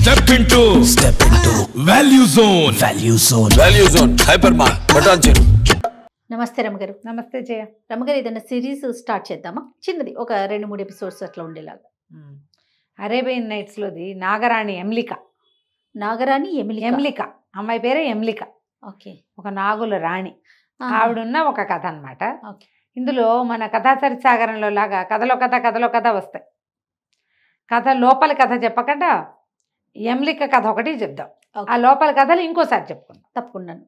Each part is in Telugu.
Step into Value Zone. Value Zone. Hypermart. Button. నమస్తే రమగారు. నమస్తే జయ. రమగారు ఏదైనా సిరీస్ స్టార్ట్ చేద్దామా? చిన్నది ఒక 2-3 ఎపిసోడ్స్ అట్లా ఉండేలాగా. అరేబియన్ నైట్స్లోది నాగరాణి ఎమ్లిక. నాగరాణి ఎమ్లిక అమ్మాయి పేరే ఎమ్లిక. ఓకే. ఒక నాగుల రాణి ఆవిడున్న ఒక కథ అనమాట. ఓకే. ఇందులో మన కథా చరిత్సాగరంలో లాగా కథలో కథ వస్తాయి. కథ లోపల కథ చెప్పకుండా ఎమ్లిక కథ ఒకటి చెప్దాం. ఆ లోపల కథలు ఇంకోసారి చెప్పుకుందాం. తప్పకుండాను.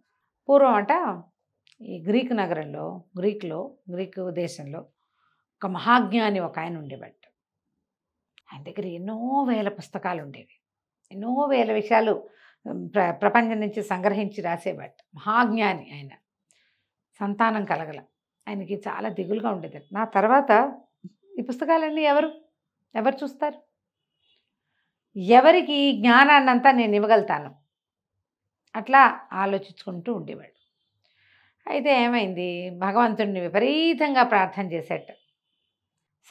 పూర్వం అంట ఈ గ్రీకు నగరంలో గ్రీకు దేశంలో ఒక మహాజ్ఞాని ఒక ఆయన ఉండేవాడు. ఆయన దగ్గర ఎన్నో వేల పుస్తకాలు ఉండేవి. ఎన్నో వేల విషయాలు ప్రపంచం నుంచి సంగ్రహించి రాసేవాడు. మహాజ్ఞాని ఆయన. సంతానం కలగల. ఆయనకి చాలా దిగులుగా ఉండేది. నా తర్వాత ఈ పుస్తకాలన్నీ ఎవరు చూస్తారు? ఎవరికి జ్ఞానాన్నంతా నేను ఇవ్వగలుగుతాను? అట్లా ఆలోచించుకుంటూ ఉండేవాడు. అయితే ఏమైంది, భగవంతుడిని విపరీతంగా ప్రార్థన చేసేట.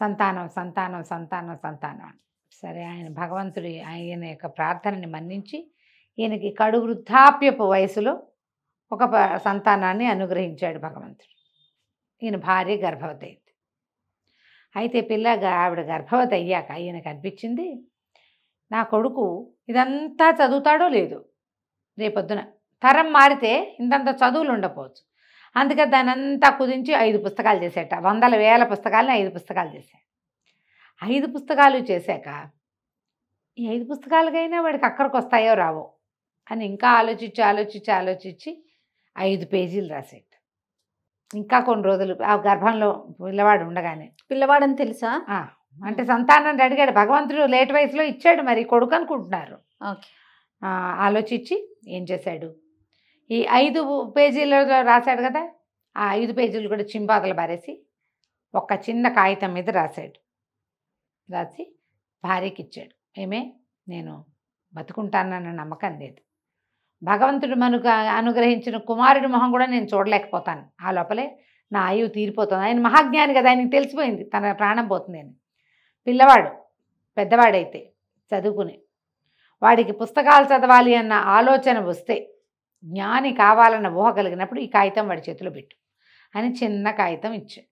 సంతానం సంతానం సంతానం సంతానం అని. సరే, ఆయన యొక్క ప్రార్థనని మన్నించి ఈయనకి కడు వృద్ధాప్యపు వయసులో ఒక సంతానాన్ని అనుగ్రహించాడు భగవంతుడు. ఈయన భార్య గర్భవతి అయింది. అయితే ఆవిడ గర్భవతి అయ్యాక ఈయనకు అనిపించింది, నా కొడుకు ఇదంతా చదువుతాడో లేదో, రేపొద్దున తరం మారితే ఇంతంత చదువులు ఉండకపోవచ్చు. అందుకని దానంతా కుదించి 5 పుస్తకాలు చేసేట. 100,000 పుస్తకాలని 5 పుస్తకాలు చేశాడు. 5 పుస్తకాలు చేశాక ఈ 5 పుస్తకాలకైనా వాడికి అక్కడికి వస్తాయో రావో అని ఇంకా ఆలోచించి 5 పేజీలు రాసేట. ఇంకా కొన్ని రోజులు ఆ గర్భంలో పిల్లవాడు ఉండగానే, పిల్లవాడని తెలుసా? అంటే సంతానాన్ని అడిగాడు భగవంతుడు. లేట్ వయసులో ఇచ్చాడు, మరి కొడుకు అనుకుంటున్నారు. ఓకే. ఆలోచించి ఏం చేశాడు, ఈ 5 పేజీలలో రాశాడు కదా, ఆ 5 పేజీలు కూడా చింపాతలు పారేసి ఒక చిన్న కాగితం మీద రాశాడు. రాసి భార్యకి ఇచ్చాడు. నేను బతుకుంటానన్న నమ్మకం లేదు. భగవంతుడు మనకు అనుగ్రహించిన కుమారుడి మొహం కూడా నేను చూడలేకపోతాను. ఆ లోపలే నా ఆయువు తీరిపోతుంది. ఆయన మహాజ్ఞాని కదా, ఆయనకి తెలిసిపోయింది తన ప్రాణం పోతుంది అని. పిల్లవాడు పెద్దవాడైతే చదువుకుని వాడికి పుస్తకాలు చదవాలి అన్న ఆలోచన వస్తే, జ్ఞాని కావాలన్న ఊహ కలిగినప్పుడు ఈ కాగితం వాడి చేతిలో పెట్టు అని చిన్న కాగితం ఇచ్చాడు.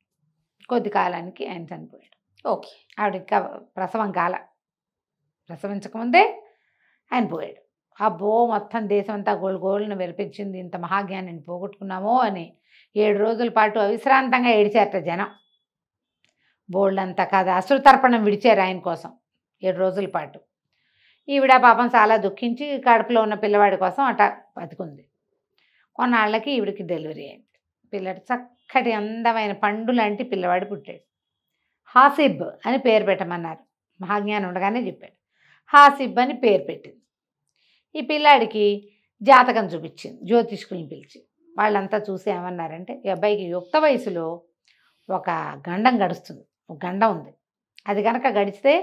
కొద్ది కాలానికి ఆయన చనిపోయాడు. ఓకే. ఆవిడ ప్రసవించకముందే ఆయన పోయాడు. అబ్బో, మొత్తం దేశం అంతా గోళ్ళను వెలిపించింది. ఇంత మహాజ్ఞానిని పోగొట్టుకున్నామో అని 7 రోజుల పాటు అవిశ్రాంతంగా ఏడిచారట జనం. బోళ్ళంతా కాదు, అశ్రుతర్పణం విడిచారు ఆయన కోసం 7 రోజుల పాటు. ఈవిడ పాపం చాలా దుఃఖించి కడుపులో ఉన్న పిల్లవాడి కోసం అట బతుకుంది. కొన్నాళ్ళకి ఈవిడికి డెలివరీ అయింది. పిల్లడు చక్కటి అందమైన పండు లాంటి పిల్లవాడు పుట్టాడు. హాసిబ్ అని పేరు పెట్టమన్నారు. మహాజ్ఞానం ఉండగానే చెప్పాడు. హాసిబ్ అని పేరు పెట్టింది. ఈ పిల్లాడికి జాతకం చూపించింది జ్యోతిష్కుల్ని పిలిచి. వాళ్ళంతా చూసి ఏమన్నారంటే, ఈ అబ్బాయికి యుక్త వయసులో ఒక గండం గడుస్తుంది, ఒక గండం ఉంది. అది కనుక గడిచితే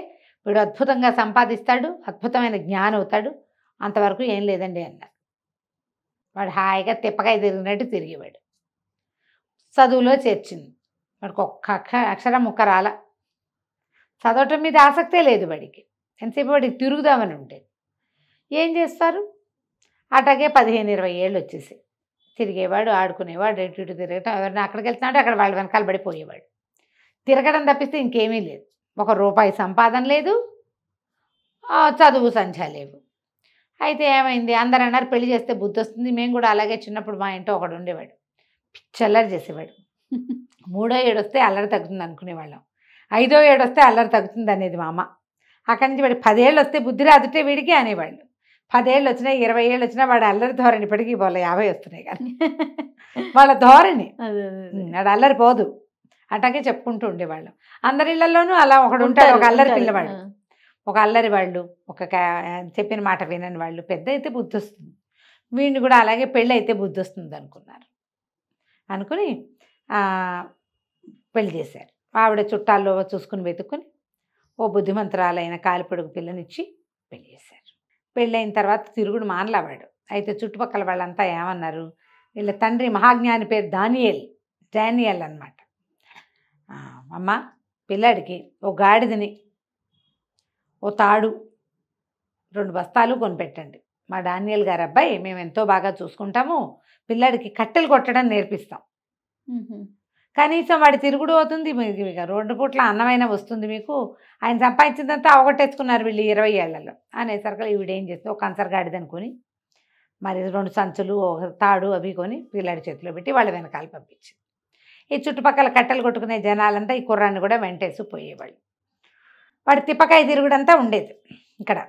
వీడు అద్భుతంగా సంపాదిస్తాడు, అద్భుతమైన జ్ఞానం అవుతాడు. అంతవరకు ఏం లేదండి అన్నారు. వాడు హాయిగా తిప్పకాయ తిరిగినట్టు తిరిగేవాడు. చదువులో చేర్చింది. వాడికి ఒక్క అక్షరం ముక్క రాల. చదవటం మీద ఆసక్తే లేదు వాడికి. ఎంతసేపు వాడికి తిరుగుదామని ఉండేది. ఏం చేస్తారు, అట్లాగే 15-20 ఏళ్ళు వచ్చేసి తిరిగేవాడు, ఆడుకునేవాడు, ఇటు తిరగటం. ఎవరైనా అక్కడికి వెళ్తున్నాడు అక్కడ వాళ్ళ వెనకాల పడిపోయేవాడు. తిరగడం తప్పిస్తే ఇంకేమీ లేదు. ₹1 సంపాదన లేదు, చదువు సంధ్య లేవు. అయితే ఏమైంది, అందరూ అన్నారు పెళ్లి చేస్తే బుద్ధి వస్తుంది. మేము కూడా అలాగే చిన్నప్పుడు మా ఇంట్లో ఒకడు ఉండేవాడు, పిచ్చల్లరి చేసేవాడు. 3వ ఏడు వస్తే అల్లరి తగ్గుతుంది అనుకునేవాళ్ళం. 5వ ఏడు వస్తే అల్లరి తగ్గుతుంది అనేది మా అమ్మ. అక్కడి నుంచి వాడు 10 ఏళ్ళు వస్తే బుద్ధి రాదుటే వీడికి అనేవాళ్ళు. 10 ఏళ్ళు వచ్చినా 20 ఏళ్ళు వచ్చినా వాడు అల్లరి ధోరణి ఇప్పటికీ వాళ్ళ 50 వస్తున్నాయి కానీ వాళ్ళ ధోరణి వాడు అల్లరి పోదు. అట్లాగే చెప్పుకుంటూ ఉండేవాళ్ళం. అందరి ఇళ్లలోనూ అలా ఒకడు ఉంటాడు, ఒక అల్లరి పిల్లవాడు, ఒక అల్లరి వాళ్ళు, ఒక చెప్పిన మాట వినని వాళ్ళు. పెద్ద అయితే బుద్ధి వస్తుంది, వీడిని కూడా అలాగే పెళ్ళి అయితే బుద్ధి వస్తుంది అనుకున్నారు. అనుకుని పెళ్లి చేశారు. ఆవిడ చుట్టాల్లో చూసుకుని వెతుక్కుని ఓ బుద్ధిమంతురాలైన కాలిపొడుగు పిల్లనిచ్చి పెళ్లి చేశారు. పెళ్ళైన తర్వాత తిరుగుడు మానలావాడు. అయితే చుట్టుపక్కల వాళ్ళంతా ఏమన్నారు, వీళ్ళ తండ్రి మహాజ్ఞాని పేరు డానియల్ అన్నమాట. అమ్మ, పిల్లాడికి ఓ గాడిదని, ఓ తాడు, 2 బస్తాలు కొనిపెట్టండి. మా డానియల్ గారు అబ్బాయి మేము ఎంతో బాగా చూసుకుంటాము, పిల్లాడికి కట్టెలు కొట్టడం నేర్పిస్తాం, కనీసం వాడి తిరుగుడు అవుతుంది, మీకు 2 పూట్ల అన్నమైన వస్తుంది మీకు, ఆయన సంపాదించిందంతా అవగొట్టేసుకున్నారు వీళ్ళు 20 ఏళ్లలో అనేసరికి ఈవిడేం చేస్తుంది, ఒక కంచరగాడిది అనుకుని మరి 2 సంచులు ఒక తాడు అవి కొని పిల్లాడి చేతిలో పెట్టి వాళ్ళ వెనకాల పంపించింది. ఈ చుట్టుపక్కల కట్టెలు కొట్టుకునే జనాలంతా ఈ కుర్రాన్ని కూడా వెంటేసి పోయేవాళ్ళు. వాడి తిప్పకాయ తిరుగుడంతా ఉండేది. ఇక్కడ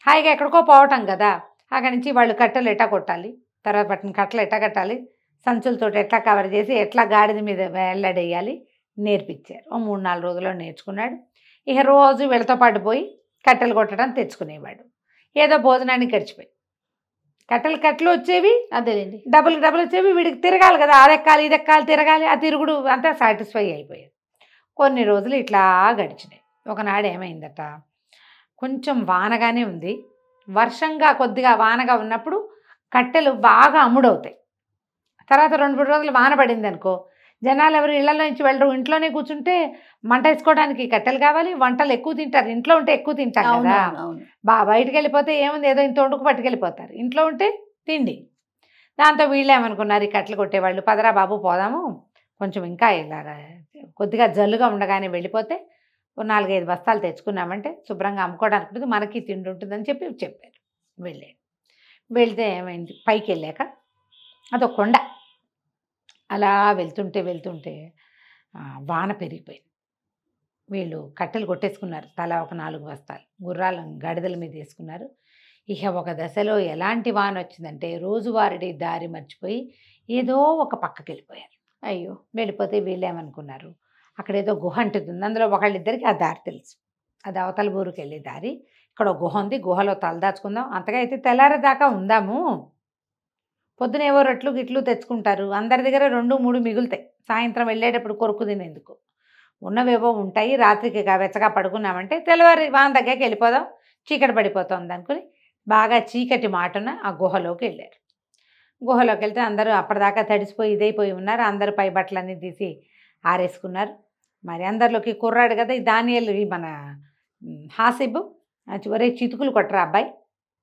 హాయిగా ఎక్కడికో పోవటం కదా, అక్కడి నుంచి వాళ్ళు కట్టెలు ఎట్టా కొట్టాలి, తర్వాత పట్టిన కట్టెలు ఎట్టా కట్టాలి, సంచులతో ఎట్లా కవర్ చేసి ఎట్లా గాడిద మీద వెళ్ళడేయాలి నేర్పించారు. ఓ 3-4 రోజుల్లో నేర్చుకున్నాడు. ఇక రోజు వీళ్ళతో పాటు పోయి కట్టెలు కొట్టడం తెచ్చుకునేవాడు. ఏదో భోజనానికి గడిచిపోయి కట్టెలు వచ్చేవి, అదేలేండి, డబ్బులు వచ్చేవి, వీడికి తిరగాలి కదా, అదెక్కాలి ఇదెక్కాలి తిరగాలి, ఆ తిరుగుడు అంతా సాటిస్ఫై అయిపోయాడు. కొన్ని రోజులు ఇట్లా గడిచినాయి. ఒకనాడు ఏమైందట, కొంచెం వానగానే ఉంది, వర్షంగా కొద్దిగా వానగా ఉన్నప్పుడు కట్టెలు బాగా అమ్ముడవుతాయి. తర్వాత 2-3 రోజులు వాన పడింది అనుకో, జనాలు ఎవరు ఇళ్లలో నుంచి వెళ్ళరు, ఇంట్లోనే కూర్చుంటే మంట వేసుకోవడానికి కట్టెలు కావాలి, వంటలు ఎక్కువ తింటారు, ఇంట్లో ఉంటే ఎక్కువ తింటాం కదా, బయటికి వెళ్ళిపోతే ఏముంది ఏదో ఇంత వండుకు పట్టుకెళ్ళిపోతారు, ఇంట్లో ఉంటే తిండి. దాంతో వీళ్ళు ఏమనుకున్నారు, ఈ కట్టెలు కొట్టేవాళ్ళు, పదరా బాబు పోదాము, కొంచెం ఇంకా ఇలాగా కొద్దిగా జల్లుగా ఉండగానే వెళ్ళిపోతే 4-5 బస్తాలు తెచ్చుకున్నామంటే శుభ్రంగా అమ్ముకోవడానికి ఉంటుంది, మనకి తిండి ఉంటుందని చెప్పారు. వెళ్తే ఏమైంది, పైకి వెళ్ళాక అదొక కొండ, అలా వెళ్తుంటే వాన పెరిగిపోయింది. వీళ్ళు కట్టెలు కొట్టేసుకున్నారు, తలా ఒక 4 బస్తాలు గుర్రాల గడిదల మీద వేసుకున్నారు. ఇక ఒక దశలో ఎలాంటి వాన వచ్చిందంటే రోజువారీ దారి మర్చిపోయి ఏదో ఒక పక్కకి వెళ్ళిపోయారు. అయ్యో, వెళ్ళిపోతే వీళ్ళు ఏమనుకున్నారు, అక్కడ ఏదో గుహ అంటుంది, అందులో ఒకళ్ళిద్దరికి ఆ దారి తెలుసు, అది అవతల ఊరికి వెళ్ళే దారి, ఇక్కడ గుహ ఉంది, గుహలో తలదాచుకుందాం, అంతగా అయితే తెల్లారేదాకా ఉందాము, పొద్దున ఏవో రొట్లు గిట్లు తెచ్చుకుంటారు, అందరి దగ్గర 2-3 మిగులుతాయి, సాయంత్రం వెళ్ళేటప్పుడు కొరుకు తినేందుకు ఉన్నవేవో ఉంటాయి, రాత్రికి వెచ్చగా పడుకున్నామంటే తెల్లవారి వాన దగ్గరికి వెళ్ళిపోదాం, చీకటి పడిపోతుంది అనుకుని బాగా చీకటి మాటున ఆ గుహలోకి వెళ్ళారు. గుహలోకి వెళ్తే అందరూ అప్పటిదాకా తడిసిపోయి ఇదైపోయి ఉన్నారు, అందరూ పై బట్టలన్నీ తీసి ఆరేసుకున్నారు. మరి అందరిలోకి కుర్రాడు కదా ఈ డానియల్, మన హాసిబ్, ఒరే చితుకులు కొట్టరా అబ్బాయి,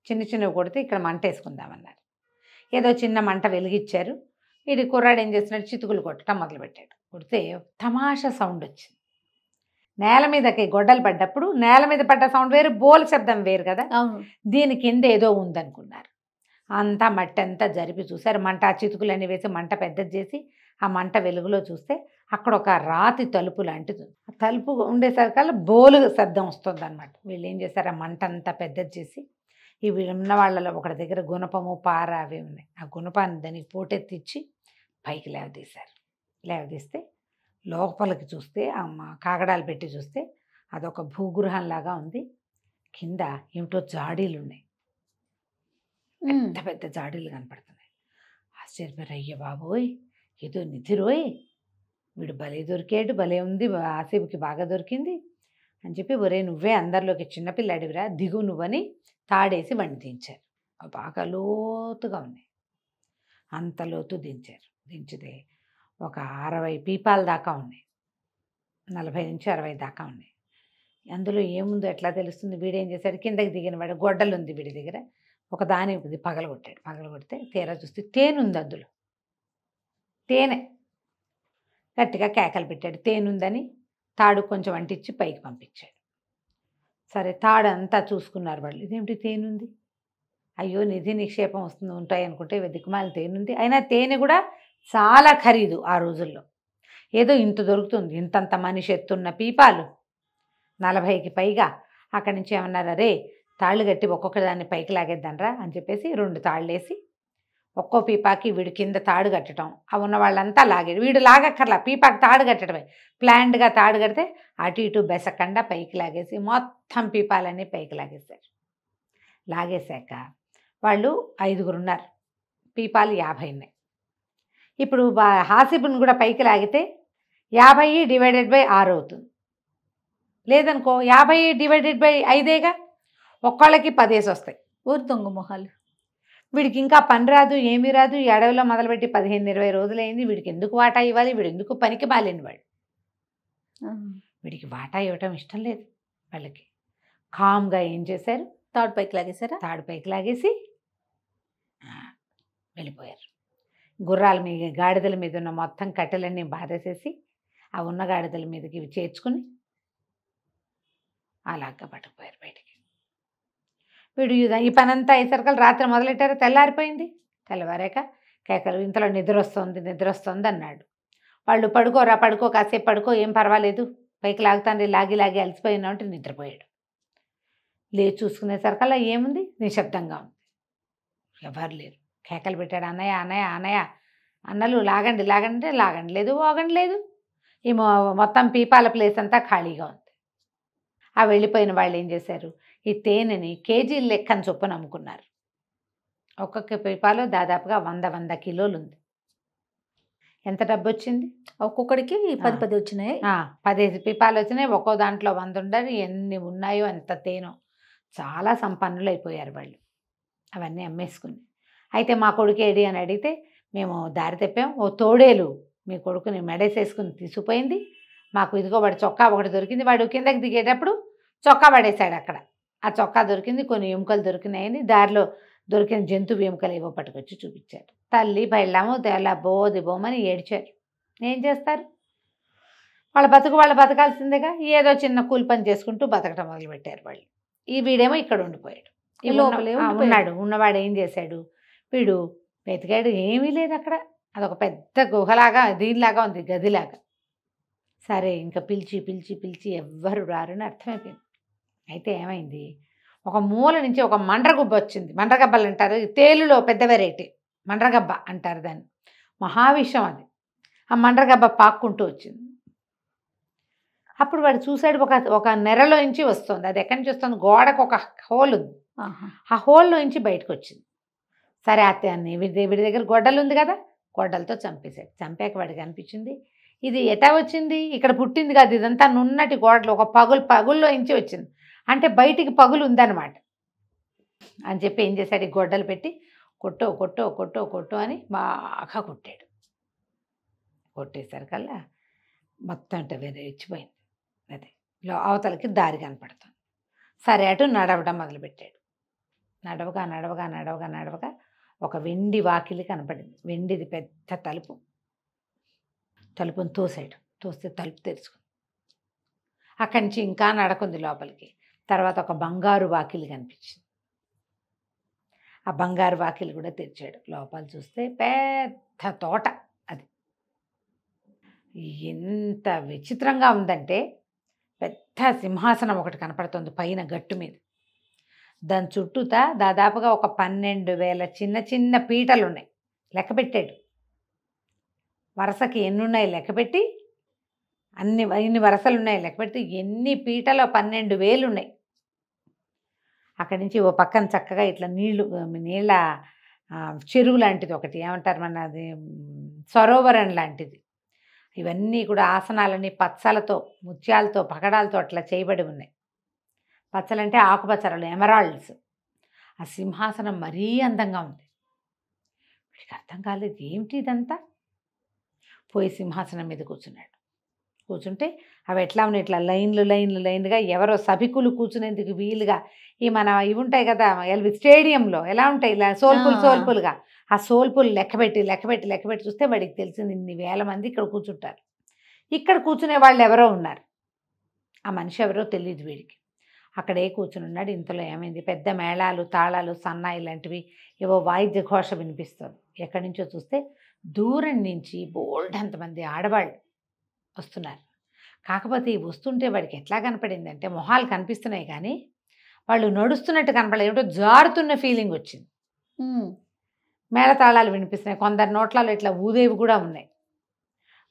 చిన్నవి కొడితే ఇక్కడ మంట వేసుకుందామన్నారు. ఏదో చిన్న మంట వెలిగించారు. ఇది కుర్రాడు ఏం చేస్తున్నాడు, చితుకులు కొట్టడం మొదలుపెట్టాడు. కొడితే తమాషా సౌండ్ వచ్చింది. నేల మీదకి గొడ్డలు పడ్డప్పుడు నేల మీద పడ్డ సౌండ్ వేరు, బోల్ శబ్దం వేరు కదా, దీని కింద ఏదో ఉందనుకున్నారు. అంతా మట్టి అంతా జరిపి చూశారు, మంట ఆ చితుకులన్నీ వేసి మంట పెద్దది చేసి ఆ మంట వెలుగులో చూస్తే అక్కడ ఒక రాతి తలుపు లాంటిది, ఆ తలుపు ఉండేసరికల్లా బోలు శబ్దం వస్తుంది అనమాట. వీళ్ళు ఏం చేశారు, ఆ మంట అంతా పెద్దది చేసి ఈ ఉన్న వాళ్ళలో ఒకటి దగ్గర గుణపము పార అవి ఉన్నాయి, ఆ గుణపాన్ని దానికి పోటెత్తిచ్చి పైకి లేవదీస్తే లోపలికి చూస్తే కాగడాలు పెట్టి చూస్తే అదొక భూగృహంలాగా ఉంది. కింద ఏమిటో జాడీలు ఉన్నాయి, పెద్ద పెద్ద జాడీలు కనపడుతున్నాయి. ఆశ్చర్యపోయారు, అయ్య బాబోయ్ ఏదో నిధిరోయ్, వీడు భలే దొరికాడు, భలే ఉంది, ఆసిబ్కి బాగా దొరికింది అని చెప్పి, ఒరే నువ్వే అందరిలోకి చిన్నపిల్లాడివిరా, దిగు నువ్వని తాడేసి బండి దించారు. బాగా లోతుగా ఉన్నాయి, అంత లోతు దించితే ఒక 60 పీపాల దాకా ఉన్నాయి, 40 నుంచి 60 దాకా ఉన్నాయి. అందులో ఏముందో ఎట్లా తెలుస్తుంది, వీడేం చేశాడు, కిందకి దిగిన వాడు గొడ్డలు ఉంది వీడి దగ్గర, ఒక దాని పగలగొడితే తీరా చూస్తే తేనె ఉంది, అందులో తేనె. గట్టిగా కేకలు పెట్టాడు, తేనుందని తాడు కొంచెం అంటించి పైకి పంపించాడు. సరే తాడు అంతా చూసుకున్నారు వాళ్ళు, ఇదేమిటి తేనుంది, అయ్యో నిధి నిక్షేపం ఉంటాయి అనుకుంటే దిక్కుమాల తేనుంది. అయినా తేనె కూడా చాలా ఖరీదు ఆ రోజుల్లో, ఏదో ఇంత దొరుకుతుంది, ఇంతంత మనిషి ఎత్తున్న పీపాలు 40కి పైగా. అక్కడి నుంచి ఏమన్నారు, అరే తాళ్ళు కట్టి ఒక్కొక్క దాన్ని పైకి లాగేద్దానరా అని చెప్పేసి 2 తాళ్ళు వేసి ఒక్కో పీపాకి వీడి కింద తాడు కట్టడం, ఆ ఉన్న వాళ్ళంతా లాగాడు, వీడు లాగక్కర్లా, పీపాకి తాడు కట్టడమే, ప్లాండ్గా తాడు కడితే అటు ఇటు బెసకుండా పైకి లాగేసి మొత్తం పీపాలన్నీ పైకి లాగేశాక వాళ్ళు 5గురు ఉన్నారు, పీపాలు 50 ఉన్నాయి. ఇప్పుడు హాసిబ్ని కూడా పైకి లాగితే 50/6 అవుతుంది, లేదనుకో 50/5 ఒక్కళ్ళకి 10 వస్తాయి. ఊరు దొంగ మొహాలు, వీడికి ఇంకా పని రాదు, ఏమీ రాదు, ఈ అడవిలో మొదలుపెట్టి 15-20 రోజులైంది, వీడికి ఎందుకు వాటా ఇవ్వాలి, వీడు ఎందుకు పనికి మాలిన వాడు, వీడికి వాటా ఇవ్వటం ఇష్టం లేదు వాళ్ళకి. కామ్గా ఏం చేశారు, తాడు పైకి లాగేశారా? తాడు పైకి లాగేసి వెళ్ళిపోయారు. గుర్రాల మీద గాడిదల మీద ఉన్న మొత్తం కట్టెలన్నీ బాధేసేసి ఆ ఉన్న గాడిదల మీదకి ఇవి చేర్చుకుని అలాగా పట్టుకుపోయారు బయటికి. వీడు ఈ పనంతా అయ్యేసరికి రాత్రి మొదలెట్టారు. తెల్లారిపోయింది. తెల్లవారాక కేకలు, ఇంతలో నిద్ర వస్తుంది అన్నాడు. వాళ్ళు పడుకోరా, పడుకో, కాసేపు పడుకో, ఏం పర్వాలేదు, పైకి లాగుతాండి, లాగి లాగి అలసిపోయినా అంటే నిద్రపోయాడు. లేచి చూసుకునేసరికల్లా ఏముంది, నిశ్శబ్దంగా ఉంది. ఎవరు లేరు. కేకలు పెట్టాడు, అన్నయ్య అన్నయ్య అన్నయ్య, అన్నలు లాగండి లాగండి, లాగండి లేదు, వాగండి లేదు. ఈ మొత్తం పీపాల ప్లేస్ అంతా ఖాళీగా ఉంది. ఆ వెళ్ళిపోయిన వాళ్ళు ఏం చేశారు, ఈ తేనెని కేజీల లెక్కన చొప్పున అమ్ముకున్నారు. ఒక్కొక్క పీపాలో దాదాపుగా 100 కిలోలు ఉంది. ఎంత డబ్బు వచ్చింది? ఒక్కొక్కడికి 10 వచ్చినాయి. 15 పీపాలు వచ్చినాయి. ఒక్కో దాంట్లో 100 ఉండాలి. ఎన్ని ఉన్నాయో ఎంత తేనో. చాలా సంపన్నులు అయిపోయారు వాళ్ళు అవన్నీ అమ్మేసుకుని. అయితే మా కొడుకు ఏడి అని అడిగితే, మేము దారి తెప్పాం, ఓ తోడేలు మీ కొడుకుని మెడేసేసుకుని తీసుకుపోయింది, మాకు ఇదిగో వాడి చొక్కా ఒకటి దొరికింది. వాడు కిందకి దిగేటప్పుడు చొక్కా పడేశాడు అక్కడ. ఆ చొక్కా దొరికింది, కొన్ని ఎముకలు దొరికినాయని దారిలో దొరికిన జంతువు ఎముకలు ఏవో పట్టుకొచ్చి చూపించాడు. తల్లి బయళ్ళము తెల్ల బోది బొమ్మని ఏడ్చారు. ఏం చేస్తారు, వాళ్ళ బతుకు వాళ్ళు బతకాల్సిందేగా. ఏదో చిన్న కూలి పని చేసుకుంటూ బతకటం మొదలుపెట్టారు వాళ్ళు. ఈ వీడేమో ఇక్కడ ఉండిపోయాడు. ఉన్నాడు. ఉన్నవాడు ఏం చేశాడు, వీడు వెతికాడు, ఏమీ లేదు అక్కడ. అదొక పెద్ద గుహలాగా, దీనిలాగా ఉంది, గదిలాగా. సరే ఇంకా పిలిచి పిలిచి పిలిచి ఎవ్వరు రారని అర్థమైపోయింది. అయితే ఏమైంది, ఒక మూల నుంచి ఒక మండ్రగుబ్బ వచ్చింది. మండ్రగబ్బలు అంటారు, తేలులో పెద్ద వెరైటీ మండ్రగబ్బ అంటారు దాన్ని. మహావిషం అది. ఆ మండ్రగబ్బ పాక్కుంటూ వచ్చింది. అప్పుడు వాడు చూశాడు, ఒక నెరలో నుంచి వస్తుంది. అది ఎక్కడి నుంచి వస్తుంది, గోడకు ఒక హోల్ ఉంది. ఆ హోల్లో నుంచి బయటకు వచ్చింది. సరే అతన్ని వీడి దగ్గర గొడ్డలు ఉంది కదా, గొడ్డలతో చంపేశాడు. చంపాక వాడికి అనిపించింది, ఇది ఎటా వచ్చింది, ఇక్కడ పుట్టింది కాదు, ఇదంతా నున్నటి గోడలు, ఒక పగుల్లో నుంచి వచ్చింది, అంటే బయటికి పగులు ఉందన్నమాట అని చెప్పి ఏం చేశాడు, ఈ గొడ్డలు పెట్టి కొట్టో కొట్టో కొట్టో కొట్టో అని బాగా కొట్టాడు. కొట్టేసరికల్లా మొత్తం అంటే వేరే ఇచ్చిపోయింది. అదే అవతలకి దారి కనపడుతుంది. సరే అటు నడవడం మొదలుపెట్టాడు. నడవగా నడవగా నడవగా నడవగా ఒక వెండి వాకిలి కనపడింది. వెండిది పెద్ద తలుపుని తోసాడు. తోస్తే తలుపు తెరుచుకుంది. అక్కడి నుంచి ఇంకా నడకుంది లోపలికి. తర్వాత ఒక బంగారు వాకిలి కనిపించింది. ఆ బంగారు వాకిలి కూడా తెరిచాడు. లోపల చూస్తే పెద్ద తోట. అది ఎంత విచిత్రంగా ఉందంటే, పెద్ద సింహాసనం ఒకటి కనపడుతుంది పైన గట్టు మీద. దాని చుట్టూతా దాదాపుగా ఒక 12,000 చిన్న చిన్న పీటలు ఉన్నాయి. లెక్క పెట్టాడు. వరుసకి ఎన్ని ఉన్నాయి లెక్కపెట్టి, ఇన్ని వరుసలు ఉన్నాయి లెక్కపెట్టి, ఎన్ని పీటలో 12,000 ఉన్నాయి. అక్కడి నుంచి ఓ పక్కన చక్కగా ఇట్లా నీళ్ళ చెరువు లాంటిది ఒకటి, ఏమంటారు మన అది, సరోవరం లాంటిది. ఇవన్నీ కూడా ఆసనాలన్నీ పచ్చలతో, ముత్యాలతో, పగడాలతో అట్లా చేయబడి ఉన్నాయి. పచ్చలంటే ఆకుపచ్చలు, ఎమరాల్డ్స్. ఆ సింహాసనం మరీ అందంగా ఉంది. వీడికి అర్థం కాలేదు, ఏమిటి ఇదంతా. పోయి సింహాసనం మీద కూర్చున్నాడు. కూర్చుంటే అవి ఎట్లా ఉన్నాయి, ఇట్లా లైన్లుగా ఎవరో సభికులు కూర్చునేందుకు వీలుగా, ఇవి ఉంటాయి కదా స్టేడియంలో ఎలా ఉంటాయి, ఇలా సోల్పులుగా, ఆ సోల్పులు లెక్కబెట్టి చూస్తే వాడికి తెలిసింది ఇన్ని వేల మంది ఇక్కడ కూర్చుంటారు. ఇక్కడ కూర్చునే వాళ్ళు ఎవరో ఉన్నారు. ఆ మనిషి ఎవరో తెలియదు వీడికి. అక్కడే కూర్చుని ఉన్నాడు. ఇంతలో ఏమైంది, పెద్ద మేళాలు, తాళాలు, సన్నాయి లాంటివి ఏవో వాయిద్య ఘోష వినిపిస్తుంది. ఎక్కడి నుంచో చూస్తే దూరం నుంచి బోల్డ్ అంతమంది ఆడవాళ్ళు వస్తున్నారు. కాకపోతే ఈ వస్తుంటే వాడికి ఎట్లా కనపడింది అంటే, మొహాలు కనిపిస్తున్నాయి కానీ వాళ్ళు నడుస్తున్నట్టు కనపడలేదు. ఏమిటో జారుతున్న ఫీలింగ్ వచ్చింది. మేళతాళాలు వినిపిస్తున్నాయి, కొందరు నోట్లలో ఇట్లా ఊదేవి కూడా ఉన్నాయి.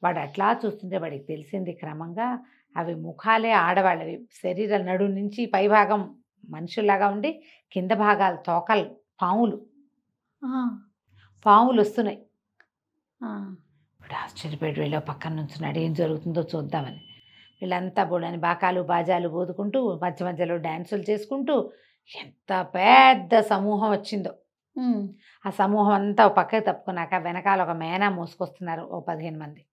వాడు అట్లా చూస్తుంటే వాడికి తెలిసింది క్రమంగా అవి ముఖాలే ఆడవాళ్ళవి. శరీరం నడు నుంచి పైభాగం మనుషుల్లాగా ఉండి, కింద భాగాలు తోకలు పాములు వస్తున్నాయి. ఇప్పుడు ఆశ్చర్యపోయి వీళ్ళ పక్కన నుంచున్నాడు, ఏం జరుగుతుందో చూద్దామని. వీళ్ళంతా బోడని బాకాలు బాజాలు ఊదుకుంటూ, మధ్య మధ్యలో డ్యాన్సులు చేసుకుంటూ, ఎంత పెద్ద సమూహం వచ్చిందో. ఆ సమూహం అంతా పక్కకి తప్పుకున్నాక వెనకాల ఒక మేనా మోసుకొస్తున్నారు, ఓ 15 మంది.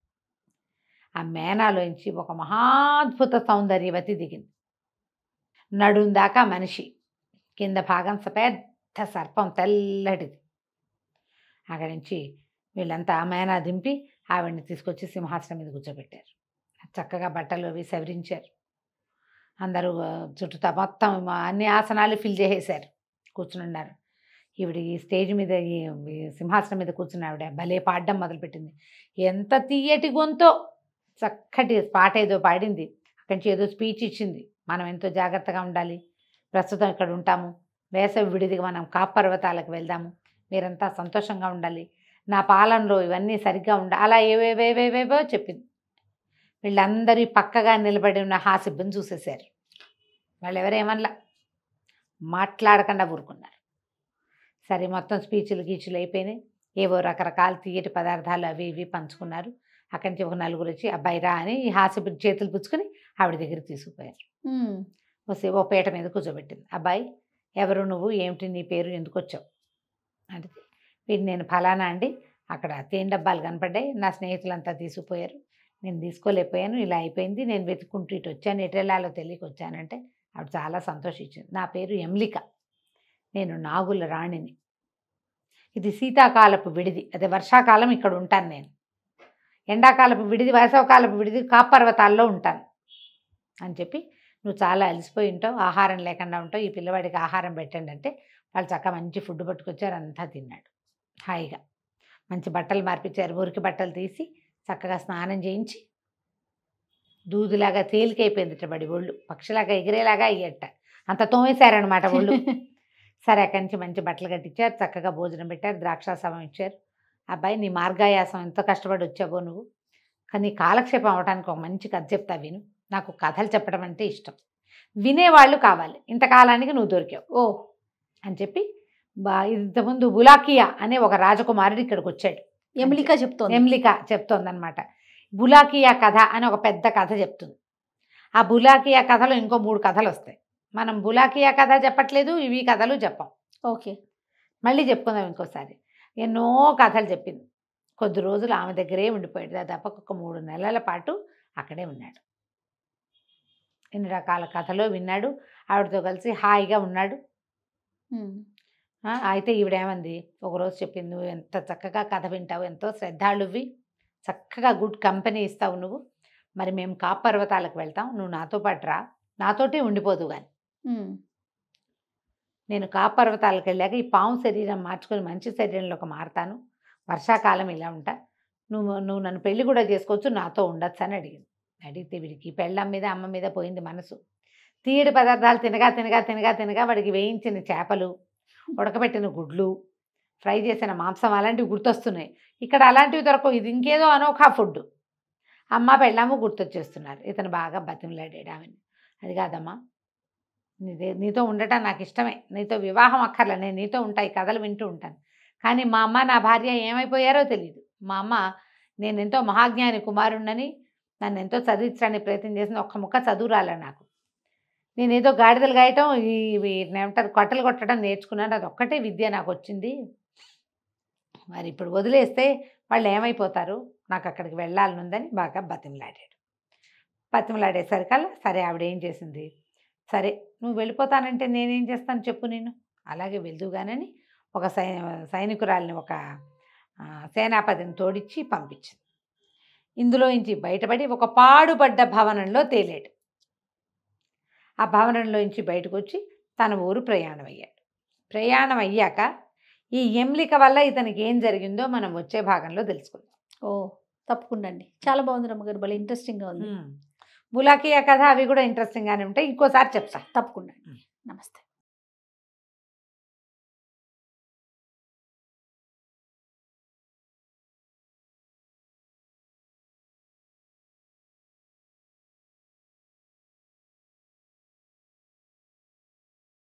ఆ మేనాలోంచి ఒక మహాద్భుత సౌందర్యవతి దిగింది. నడుం దాకా మనిషి, కింద భాగం పెద్ద సర్పం తెల్లటిది. అక్కడి నుంచి వీళ్ళంతా మేనా దింపి ఆవిడని తీసుకొచ్చి సింహాసనం మీద కూర్చోబెట్టారు. చక్కగా బట్టలు అవి సవరించారు. అందరూ చుట్టూతా మొత్తం అన్ని ఆసనాలు ఫిల్ చేసేసారు. కూర్చుని ఉన్నారు. ఈవిడ ఈ స్టేజ్ మీద ఈ సింహాసనం మీద కూర్చున్న ఆవిడ భలే పాడడం మొదలుపెట్టింది. ఎంత తీయటి గొంతో చక్కటి పాట ఏదో పాడింది. అక్కడి నుంచి ఏదో స్పీచ్ ఇచ్చింది. మనం ఎంతో జాగ్రత్తగా ఉండాలి, ప్రస్తుతం ఇక్కడ ఉంటాము, వేసవి విడిదిగా మనం కాప్ పర్వతాలకు వెళ్దాము, మీరంతా సంతోషంగా ఉండాలి, నా పాలనలో ఇవన్నీ సరిగ్గా ఉండాలి, అలా ఏవేవేవేవేవో చెప్పింది. వీళ్ళందరూ పక్కగా నిలబడి ఉన్న హాసిబ్బని చూసేశారు. వాళ్ళు ఎవరేమన్నా మాట్లాడకుండా ఊరుకున్నారు. సరే మొత్తం స్పీచ్లు గీచులు అయిపోయినాయి. ఏవో రకరకాల తీయటి పదార్థాలు అవి ఇవి పంచుకున్నారు. అక్కడి నుంచి ఒక నలుగురు వచ్చి అబ్బాయి రా అని ఈ హాసిబ్బ చేతులు పుచ్చుకొని ఆవిడ దగ్గర తీసుకుపోయారు. వస్తే ఓ పీట మీద కూర్చోబెట్టింది. అబ్బాయి ఎవరు నువ్వు, ఏమిటి నీ పేరు, ఎందుకు వచ్చావు అంటే, వీడు నేను ఫలానా అండి, అక్కడ తేనె డబ్బాలు కనపడ్డాయి, నా స్నేహితులంతా తీసుకుపోయారు, నేను తీసుకోలేకపోయాను, ఇలా అయిపోయింది, నేను వెతుక్కుంటూ ఇటు వచ్చాను, ఎటు వెళ్ళాలో తెలియక వచ్చానంటే ఆవిడ చాలా సంతోషించింది. నా పేరు ఎమ్లిక, నేను నాగుల రాణిని, ఇది శీతాకాలపు విడిది, అదే వర్షాకాలం ఇక్కడ ఉంటాను, నేను ఎండాకాలపు విడిది వేసవకాలపు విడిది కాపర్వతాల్లో ఉంటాను అని చెప్పి, నువ్వు చాలా అలసిపోయి ఉంటావు, ఆహారం లేకుండా ఉంటావు, ఈ పిల్లవాడికి ఆహారం పెట్టండి అంటే వాళ్ళు చక్కగా మంచి ఫుడ్ పట్టుకొచ్చారు. అంతా తిన్నాడు హాయిగా. మంచి బట్టలు మార్పించారు, మురికి బట్టలు తీసి చక్కగా స్నానం చేయించి దూదిలాగా తేలికైపోయింది ఇట్టబడి ఒళ్ళు, పక్షిలాగా ఎగిరేలాగా అయ్యట, అంత తోమేశారనమాట ఒళ్ళు. సరే అక్కడి నుంచి మంచి బట్టలు కట్టించారు, చక్కగా భోజనం పెట్టారు, ద్రాక్షాసమం ఇచ్చారు. అబ్బాయి నీ మార్గాయాసం ఎంతో కష్టపడి వచ్చావో నువ్వు, కానీ కాలక్షేపం అవడానికి ఒక మంచి కథ చెప్తా విను, నాకు కథలు చెప్పడం అంటే ఇష్టం, వినేవాళ్ళు కావాలి, ఇంతకాలానికి నువ్వు దొరికావు ఓ అని చెప్పి ఇంతకుముందు బులాకియా అనే ఒక రాజకుమారుడు ఇక్కడికి వచ్చాడు. ఎమ్లిక చెప్తోందనమాట. బులాకియా కథ అని ఒక పెద్ద కథ చెప్తుంది. ఆ బులాకియా కథలో ఇంకో 3 కథలు వస్తాయి. మనం బులాకియా కథ చెప్పట్లేదు, ఇవి కథలు చెప్పాం. ఓకే, మళ్ళీ చెప్పుకుందాం ఇంకోసారి. ఎన్నో కథలు చెప్పింది. కొద్ది రోజులు ఆమె దగ్గరే ఉండిపోయాడు. దాదాపు ఒక 3 నెలల పాటు అక్కడే ఉన్నాడు. ఎన్ని రకాల కథలో విన్నాడు, ఆవిడతో కలిసి హాయిగా ఉన్నాడు. అయితే ఈవిడేమంది, ఒకరోజు చెప్పింది, నువ్వు ఎంత చక్కగా కథ వింటావు, ఎంతో శ్రద్ధాళువి, చక్కగా గుడ్ కంపెనీ ఇస్తావు నువ్వు, మరి మేము కాప్ పర్వతాలకు వెళ్తాం, నువ్వు నాతో పాటు రా, నాతోటే ఉండిపోదు కానీ నేను కాప్ పర్వతాలకు వెళ్ళాక ఈ పాము శరీరం మార్చుకొని మంచి శరీరంలోకి మారుతాను, వర్షాకాలం ఇలా ఉంటా, నువ్వు నన్ను పెళ్లి కూడా చేసుకోవచ్చు, నాతో ఉండొచ్చు అని అడిగింది. అడిగితే వీడికి పెళ్ళం మీద అమ్మ మీద పోయింది మనసు. తీయడి పదార్థాలు తినగా తినగా తినగా తినగా వాడికి వేయించిన చేపలు, ఉడకబెట్టిన గుడ్లు, ఫ్రై చేసిన మాంసం అలాంటివి గుర్తొస్తున్నాయి. ఇక్కడ అలాంటివి దొరకవు, ఇది ఇంకేదో అనోఖా ఫుడ్. అమ్మ పెళ్ళాము గుర్తొచ్చేస్తున్నారు. ఇతను బాగా బతిమలాడాడు ఆమెను. అది కాదమ్మా, నీతో ఉండటం నాకు ఇష్టమే, నీతో వివాహం అక్కర్లే, నేను నీతో ఉంటా, ఈ కథలు వింటూ ఉంటాను, కానీ మా అమ్మ నా భార్య ఏమైపోయారో తెలియదు. మా అమ్మ నేను ఎంతో మహాజ్ఞాని కుమారుణ్ణని నన్ను ఎంతో చదివించడానికి ప్రయత్నం చేసింది, ఒక్క ముక్క చదువు రాలే నాకు, నేనేదో గాడిదలు గాయటం ఇవి ఏమంటారు కొట్టలు కొట్టడం నేర్చుకున్నాను, అది ఒక్కటే విద్య నాకు వచ్చింది, మరి ఇప్పుడు వదిలేస్తే వాళ్ళు ఏమైపోతారు, నాకు అక్కడికి వెళ్ళాలనుందని బాగా బతిమలాడాడు. బతిమలాడేసరికల్లా సరే ఆవిడ ఏం చేసింది, సరే నువ్వు వెళ్ళిపోతానంటే నేనేం చేస్తాను చెప్పు, నేను అలాగే వెళ్దుగానని ఒక సైనికురాలిని, ఒక సేనాపతిని తోడిచ్చి పంపించింది. ఇందులోంచి బయటపడి ఒక పాడుపడ్డ భవనంలో తేలాడు. ఆ భవనంలోంచి బయటకు వచ్చి తన ఊరు ప్రయాణం అయ్యాడు. ప్రయాణం అయ్యాక ఈ ఎమ్లిక వల్ల ఇతనికి ఏం జరిగిందో మనం వచ్చే భాగంలో తెలుసుకుందాం. ఓ తప్పకుండా అండి, చాలా బాగుంది రమ్మగారు, భలే ఇంట్రెస్టింగ్గా ఉంది. బులాకియా కథ అవి కూడా ఇంట్రెస్టింగ్గానే ఉంటాయి, ఇంకోసారి చెప్తా తప్పకుండా. నమస్తే.